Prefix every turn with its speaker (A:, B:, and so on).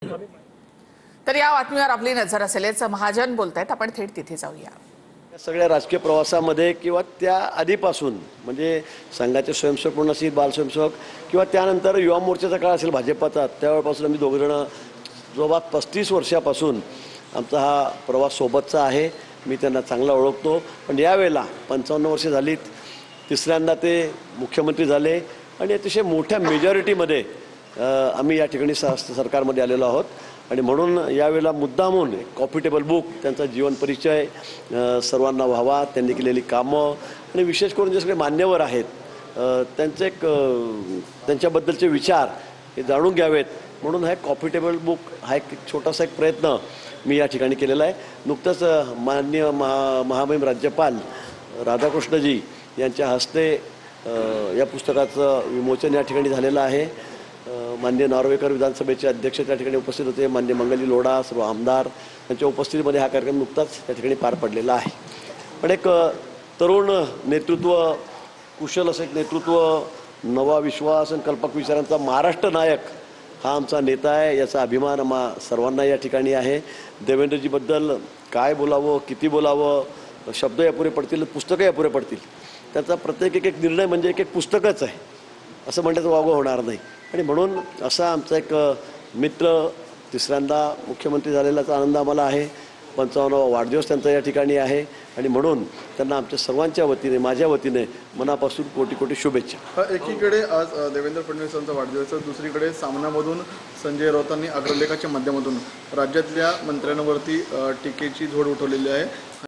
A: तर या बातमीवर आपली नजर असेलच महाजन बोलतायत, आपण थेट तिथे जाऊया।
B: सगळ्या राजकीय प्रवासामध्ये किंवा त्या आधीपासून म्हणजे संघाचे स्वयंसेवक म्हणून असेल, बाल स्वयंसेवक किंवा त्यानंतर युवा मोर्चाचा काळ असेल भाजपाचा, त्यावेळेपासून आम्ही दोघंजणं जवळपास 35 वर्षापासून आमचा हा प्रवास सोबतचा आहे। मी त्यांना चांगला ओळखतो, पण यावेळेला 55 वर्ष झालीत, तिसऱ्यांदा ते मुख्यमंत्री झाले आणि अतिशय मोठ्या मेजॉरिटीमध्ये आम्ही या ठिकाणी सरकारमध्ये आलेलो आहोत। आणि म्हणून यावेळेला मुद्दामून कॉफी टेबल बुक त्यांचा जीवन परिचय सर्वांना व्हावा, त्यांनी केलेली कामं आणि विशेष करून जे सगळे मान्यवर आहेत त्यांचे त्यांच्याबद्दलचे विचार हे जाणून घ्यावेत, म्हणून हा कॉफी टेबल बुक हा एक छोटासा एक प्रयत्न मी या ठिकाणी केलेला आहे। नुकतंच माननीय महामहिम राज्यपाल राधाकृष्णजी यांच्या हस्ते या पुस्तकाचं विमोचन या ठिकाणी झालेलं आहे। माननीय नार्वेकर विधानसभेचे अध्यक्ष त्या ठिकाणी उपस्थित होते, माननीय मंगली लोढा, सर्व आमदार यांच्या उपस्थितीमध्ये हा कार्यक्रम नुकताच त्या ठिकाणी पार पडलेला आहे। पण एक तरुण नेतृत्व, कुशल असं एक नेतृत्व, नवा विश्वास आणि कल्पक विचारांचा महाराष्ट्र नायक हा आमचा नेता आहे, याचा अभिमान आम्हा सर्वांना या ठिकाणी आहे। देवेंद्रजीबद्दल काय बोलावं, किती बोलावं, शब्द अपुरे पडतील, पुस्तकही अपुरे पडतील। त्याचा प्रत्येक एक निर्णय म्हणजे एक पुस्तकच आहे असं म्हणण्याचं वावगं होणार नाही। आणि म्हणून असा आमचा एक मित्र तिसऱ्यांदा मुख्यमंत्री झालेल्याचा आनंद आम्हाला आहे। 55वा वाढदिवस त्यांचा या ठिकाणी आहे आणि म्हणून त्यांना आमच्या सर्वांच्या वतीने, माझ्या वतीने मनापासून कोटी कोटी शुभेच्छा।
C: एकीकडे आज देवेंद्र फडणवीसांचा वाढदिवस, दुसरीकडे सामनामधून संजय राऊतांनी अग्रलेखाच्या माध्यमातून राज्यातल्या मंत्र्यांवरती टीकेची झोड उठवलेली आहे।